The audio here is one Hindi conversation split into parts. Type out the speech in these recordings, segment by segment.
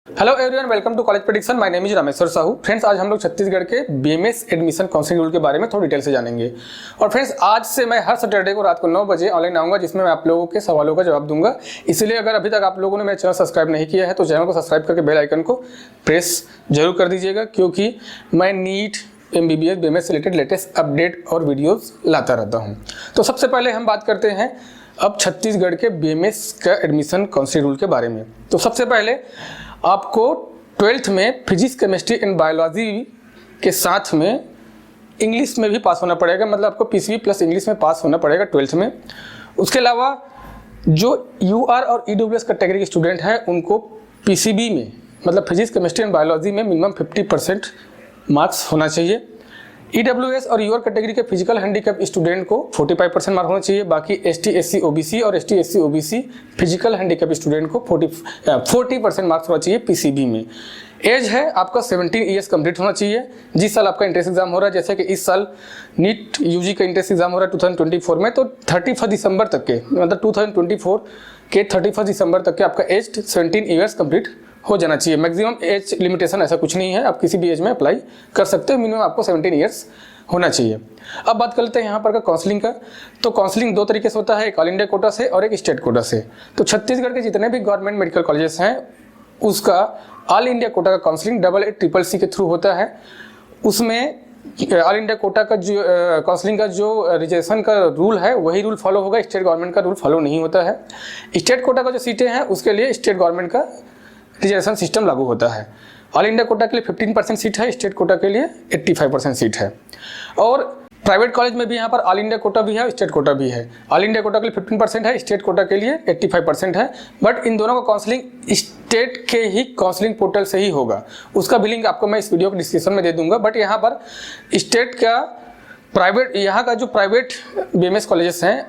Hello everyone, welcome to college prediction. My name is Rameshwar Sahu. Friends, आज हम लोग छत्तीसगढ़ के बीएमएस एडमिशन काउंसलिंग रूल के बारे में थोड़ी डिटेल से जानेंगे। और फ्रेंड्स, आज से मैं हर सैटरडे को रात को 9 बजे ऑनलाइन आऊंगा, जिसमें मैं आप लोगों के सवालों का जवाब दूंगा। इसलिए अगर अभी तक आप लोगों ने मेरा चैनल सब्सक्राइब नहीं किया है तो चैनल को सब्सक्राइब करके बेल आइकन को प्रेस जरूर कर दीजिएगा, क्योंकि मैं नीट, एमबीबीएस, बीएमएस से रिलेटेड लेटेस्ट अपडेट और वीडियोस लाता रहता हूं। तो सबसे पहले हम बात करते हैं अब छत्तीसगढ़ के बीएमएस का एडमिशन काउंसलिंग रूल के बारे में। तो सबसे पहले आपको 12th में फिजिक्स, केमिस्ट्री एंड बायोलॉजी के साथ में इंग्लिश में भी पास होना पड़ेगा, मतलब आपको पीसीबी प्लस इंग्लिश में पास होना पड़ेगा 12th में। उसके अलावा जो यूआर और ईडब्ल्यूएस कैटेगरी के स्टूडेंट हैं उनको पीसीबी में, मतलब फिजिक्स, केमिस्ट्री एंड बायोलॉजी में मिनिमम 50% मार्क्स होना चाहिए। ईडब्ल्यूएस और यूआर कैटेगरी के फिजिकल हैंडीकैप स्टूडेंट को 45% मार्क होना चाहिए। बाकी एसटी, एससी, ओबीसी और ST, SC, OBC physical handicap student को 40% मार्क्स होना चाहिए पीसीबी में। एज है आपका 17 ईयर्स कंप्लीट होना चाहिए। जिस साल आपका एंट्रेंस एग्जाम हो रहा है, जैसे कि इस साल नीट यूजी का एंट्रेंस एग्जाम हो रहा है 2024 में, तो 31 दिसंबर तक के, मतलब 2024 के 31 दिसंबर तक के आपका एज 17 ईयर्स कंप्लीट हो जाना चाहिए। मैक्सिमम एज लिमिटेशन ऐसा कुछ नहीं है, आप किसी भी एज में अप्लाई कर सकते हो। मिनिमम आपको 17 ईयर्स होना चाहिए। अब बात कर लेते हैं यहाँ पर का काउंसलिंग का। तो काउंसलिंग दो तरीके से होता है, एक ऑल इंडिया कोटा से और एक स्टेट कोटा से। तो छत्तीसगढ़ के जितने भी गवर्नमेंट मेडिकल कॉलेजेस हैं उसका ऑल इंडिया कोटा का काउंसलिंग CCC के थ्रू होता है। उसमें ऑल इंडिया कोटा का जो काउंसलिंग का जो रिजर्वेशन का रूल है वही रूल फॉलो होगा, स्टेट गवर्नमेंट का रूल फॉलो नहीं होता है। स्टेट कोटा का जो सीटें हैं उसके लिए स्टेट गवर्नमेंट का रिजर्वेशन सिस्टम लागू होता है। ऑल इंडिया कोटा के लिए 15% सीट है, स्टेट कोटा के लिए 85% सीट है। और प्राइवेट कॉलेज में भी यहाँ पर ऑल इंडिया कोटा भी है, स्टेट कोटा भी है। ऑल इंडिया कोटा के लिए 15% है, स्टेट कोटा के लिए 85% है। बट इन दोनों का काउंसलिंग स्टेट के ही काउंसलिंग पोर्टल से ही होगा। उसका भी लिंक आपको मैं इस वीडियो के डिस्क्रिप्शन में दे दूंगा। बट यहाँ पर स्टेट का प्राइवेट, यहाँ का जो प्राइवेट बीएमएस कॉलेजेस हैं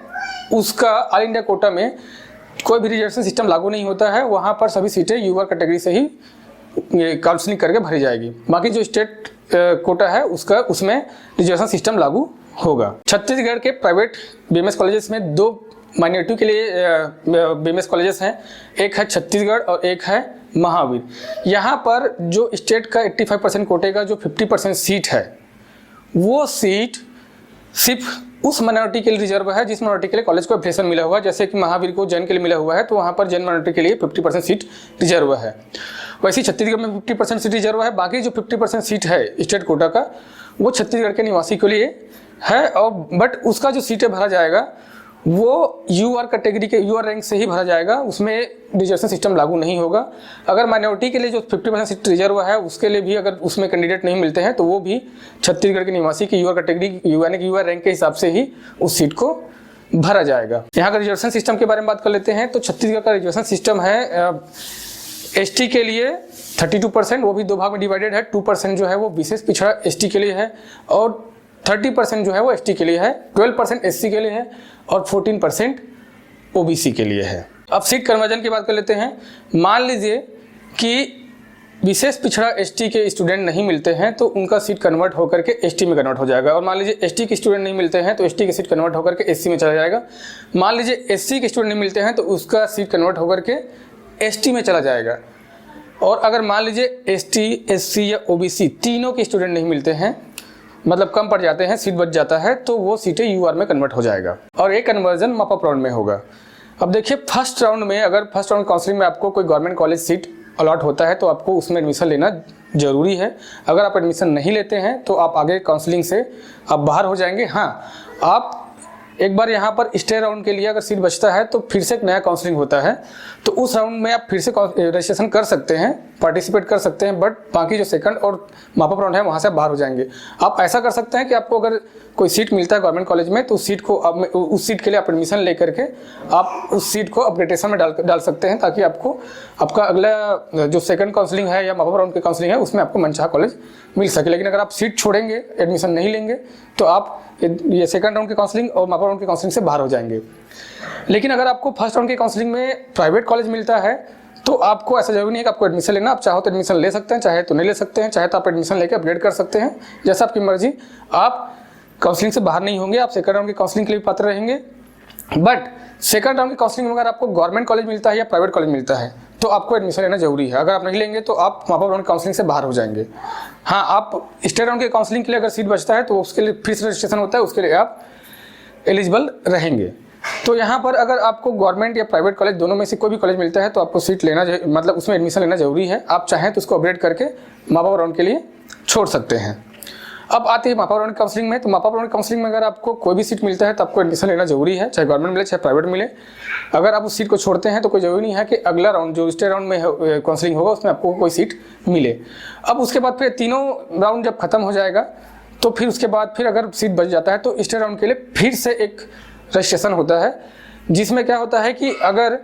उसका ऑल इंडिया कोटा में कोई भी रिजर्वेशन सिस्टम लागू नहीं होता है। वहाँ पर सभी सीटें यूआर कैटेगरी से ही काउंसलिंग करके भरी जाएगी। बाकी जो स्टेट कोटा है उसमें रिजर्वेशन सिस्टम लागू होगा। छत्तीसगढ़ के प्राइवेट बीएमएस कॉलेजेस में दो माइनॉरिटी के लिए बीएमएस कॉलेजेस हैं, एक है छत्तीसगढ़ और एक है महावीर। यहाँ पर जो स्टेट का 85% कोटे का जो 50% सीट है वो सीट सिर्फ उस माइनॉरिटी के लिए रिजर्व है जिस माइनॉरिटी के लिए कॉलेज को एफिलिएशन मिला हुआ है। जैसे कि महावीर को जैन के लिए मिला हुआ है, तो वहाँ पर जैन माइनॉरिटी के लिए 50% सीट रिजर्व है। वैसे ही छत्तीसगढ़ में 50% सीट रिजर्व है। बाकी जो 50% सीट है स्टेट कोटा का वो छत्तीसगढ़ के निवासी के लिए है। और बट उसका जो सीटें भरा जाएगा वो यूआर कैटेगरी के यूआर रैंक से ही भरा जाएगा, उसमें रिजर्वेशन सिस्टम लागू नहीं होगा। अगर माइनॉरिटी के लिए जो 50% सीट रिजर्व है उसके लिए भी अगर उसमें कैंडिडेट नहीं मिलते हैं तो वो भी छत्तीसगढ़ के निवासी की यूआर कैटेगरी यानी कि यूआर रैंक के हिसाब से ही उस सीट को भरा जाएगा। यहाँ का रिजर्वेशन सिस्टम के बारे में बात कर लेते हैं। तो छत्तीसगढ़ का रिजर्वेशन सिस्टम है एसटी के लिए 32%, वो भी दो भाग में डिवाइडेड है। 2% जो है वो विशेष पिछड़ा एसटी के लिए है और 30% जो है वो एसटी के लिए है, 12% एससी के लिए है और 14% ओबीसी के लिए है। अब सीट कन्वर्जन की बात कर लेते हैं। मान लीजिए कि विशेष पिछड़ा एसटी के स्टूडेंट नहीं मिलते हैं तो उनका सीट कन्वर्ट होकर के एसटी में कन्वर्ट हो जाएगा। और मान लीजिए एसटी के स्टूडेंट नहीं मिलते हैं तो एसटी की सीट कन्वर्ट होकर के एससी में चला जाएगा। मान लीजिए एससी के स्टूडेंट नहीं मिलते हैं तो उसका सीट कन्वर्ट होकर के एसटी में चला जाएगा। और अगर मान लीजिए एसटी, एससी या ओबीसी तीनों के स्टूडेंट नहीं मिलते हैं, मतलब कम पड़ जाते हैं, सीट बच जाता है, तो वो सीटें यूआर में कन्वर्ट हो जाएगा। और एक कन्वर्जन मॉपअप राउंड में होगा। अब देखिए, फर्स्ट राउंड में अगर फर्स्ट राउंड काउंसलिंग में आपको कोई गवर्नमेंट कॉलेज सीट अलॉट होता है तो आपको उसमें एडमिशन लेना जरूरी है। अगर आप एडमिशन नहीं लेते हैं तो आप आगे काउंसलिंग से आप बाहर हो जाएंगे। हाँ, आप एक बार यहाँ पर स्टे राउंड के लिए अगर सीट बचता है तो फिर से एक नया काउंसलिंग होता है, तो उस राउंड में आप फिर से रजिस्ट्रेशन कर सकते हैं, पार्टिसिपेट कर सकते हैं। बट बाकी जो सेकंड और मापअप राउंड है वहाँ से आप बाहर हो जाएंगे। आप ऐसा कर सकते हैं कि आपको अगर कोई सीट मिलता है गवर्नमेंट कॉलेज में तो उस सीट के लिए आप एडमिशन लेकर के आप उस सीट को अपग्रेडेशन में डाल सकते हैं, ताकि आपको आपका अगला जो सेकंड काउंसलिंग है या मापअप राउंड की काउंसलिंग है उसमें आपको मनचाहा कॉलेज मिल सके। लेकिन अगर आप सीट छोड़ेंगे, एडमिशन नहीं लेंगे, तो आप ये सेकंड राउंड की काउंसलिंग और मापअप राउंड की काउंसलिंग से बाहर हो जाएंगे। लेकिन अगर आपको फर्स्ट राउंड की काउंसलिंग में प्राइवेट कॉलेज मिलता है तो आपको ऐसा जरूरी नहीं है कि आपको एडमिशन लेना। आप चाहो तो एडमिशन ले सकते हैं, चाहे तो नहीं ले सकते हैं, चाहे तो आप एडमिशन लेकर अपग्रेड कर सकते हैं, जैसा आपकी मर्जी। आप काउंसलिंग से बाहर नहीं होंगे, आप सेकंड राउंड की काउंसलिंग के लिए पात्र रहेंगे। बट सेकंड राउंड की काउंसलिंग में अगर आपको गवर्नमेंट कॉलेज मिलता है या प्राइवेट कॉलेज मिलता है तो आपको एडमिशन लेना जरूरी है। अगर आप नहीं लेंगे तो आप मापा राउंड काउंसलिंग से बाहर हो जाएंगे। हाँ, आप स्टेट राउंड के काउंसलिंग के लिए अगर सीट बचता है तो उसके लिए फिर से रजिस्ट्रेशन होता है, उसके लिए आप एलिजिबल रहेंगे। तो यहाँ पर अगर आपको गवर्नमेंट या प्राइवेट कॉलेज दोनों में से कोई भी कॉलेज मिलता है तो आपको सीट लेना मतलब उसमें एडमिशन लेना जरूरी है। आप चाहें तो उसको अपग्रेड करके मापा राउंड के लिए छोड़ सकते हैं। अब आते हैं मापा राउंड काउंसलिंग में। तो मापा राउंड काउंसलिंग में अगर आपको कोई भी सीट मिलता है तो आपको एडमिशन लेना जरूरी है, चाहे गवर्नमेंट मिले चाहे प्राइवेट मिले। अगर आप उस सीट को छोड़ते हैं तो कोई जरूरी नहीं है कि अगला राउंड जो स्टेट राउंड में काउंसलिंग होगा उसमें आपको कोई सीट मिले। अब उसके बाद फिर तीनों राउंड जब खत्म हो जाएगा तो फिर उसके बाद फिर अगर सीट बच जाता है तो स्टेट राउंड के लिए फिर से एक रजिस्ट्रेशन होता है, जिसमें क्या होता है कि अगर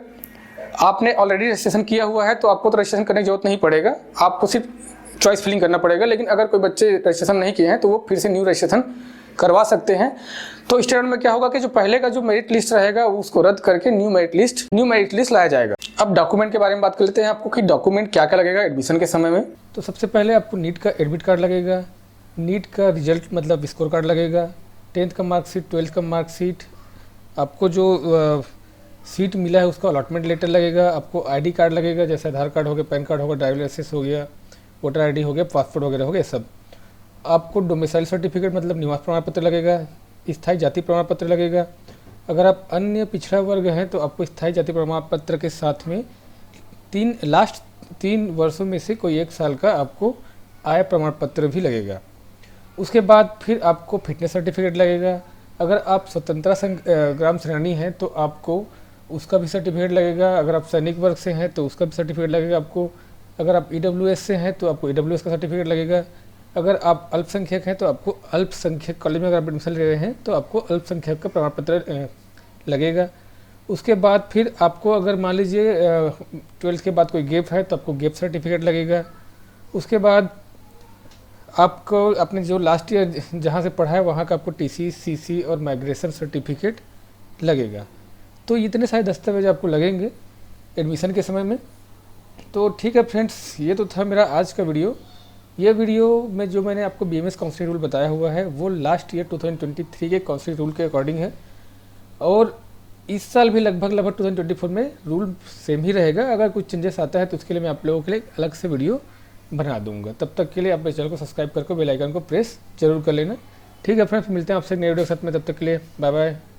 आपने ऑलरेडी रजिस्ट्रेशन किया हुआ है तो आपको तो रजिस्ट्रेशन करने की जरूरत नहीं पड़ेगा, आपको सिर्फ चॉइस फिलिंग करना पड़ेगा। लेकिन अगर कोई बच्चे रजिस्ट्रेशन नहीं किए हैं तो वो फिर से न्यू रजिस्ट्रेशन करवा सकते हैं। तो स्टेट राउंड में क्या होगा कि जो पहले का जो मेरिट लिस्ट रहेगा उसको रद्द करके न्यू मेरिट लिस्ट लाया जाएगा। अब डॉक्यूमेंट के बारे में बात कर लेते हैं आपको कि डॉक्यूमेंट क्या क्या लगेगा एडमिशन के समय में। तो सबसे पहले आपको नीट का एडमिट कार्ड लगेगा, नीट का रिजल्ट मतलब स्कोर कार्ड लगेगा, 10th का मार्कशीट, 12th का मार्कशीट, आपको जो सीट मिला है उसका अलॉटमेंट लेटर लगेगा, आपको आईडी कार्ड लगेगा जैसे आधार कार्ड हो गया, पैन कार्ड होगा, ड्राइवर लाइसेंस हो गया, वोटर आईडी हो गया, पासपोर्ट वगैरह हो गया सब। आपको डोमिसाइल सर्टिफिकेट मतलब निवास प्रमाण पत्र लगेगा, स्थायी जाति प्रमाण पत्र लगेगा। अगर आप अन्य पिछड़ा वर्ग हैं तो आपको स्थायी जाति प्रमाण पत्र के साथ में लास्ट 3 वर्षों में से कोई 1 साल का आपको आय प्रमाण पत्र भी लगेगा। उसके बाद फिर आपको फिटनेस सर्टिफिकेट लगेगा। अगर आप स्वतंत्रता संग्राम सेनानी हैं तो आपको उसका भी सर्टिफिकेट लगेगा। अगर आप सैनिक वर्ग से हैं तो उसका भी सर्टिफिकेट लगेगा आपको। अगर आप EWS से हैं तो आपको EWS का सर्टिफिकेट लगेगा। अगर आप अल्पसंख्यक हैं तो आपको अल्पसंख्यक कॉलेज में अगर आप एडमिशन ले रहे हैं तो आपको अल्पसंख्यक का प्रमाण पत्र लगेगा। उसके बाद फिर आपको अगर मान लीजिए 12th के बाद कोई गैप है तो आपको गैप सर्टिफिकेट लगेगा। उसके बाद आपको अपने जो लास्ट ईयर जहाँ से पढ़ा है वहाँ का आपको TC, CC और माइग्रेशन सर्टिफिकेट लगेगा। तो इतने सारे दस्तावेज आपको लगेंगे एडमिशन के समय में। तो ठीक है फ्रेंड्स, ये तो था मेरा आज का वीडियो। ये वीडियो में जो मैंने आपको BMS काउंसलिंग रूल बताया हुआ है वो लास्ट ईयर 2023 के काउंसलिंग रूल के अकॉर्डिंग है, और इस साल भी लगभग 2024 में रूल सेम ही रहेगा। अगर कुछ चेंजेस आता है तो उसके लिए मैं आप लोगों के लिए अलग से वीडियो बना दूंगा। तब तक के लिए आप मेरे चैनल को सब्सक्राइब करके बेल आइकन को प्रेस जरूर कर लेना। ठीक है फ्रेंड्स, मिलते हैं आपसे नए वीडियो के साथ में। तब तक के लिए बाय बाय।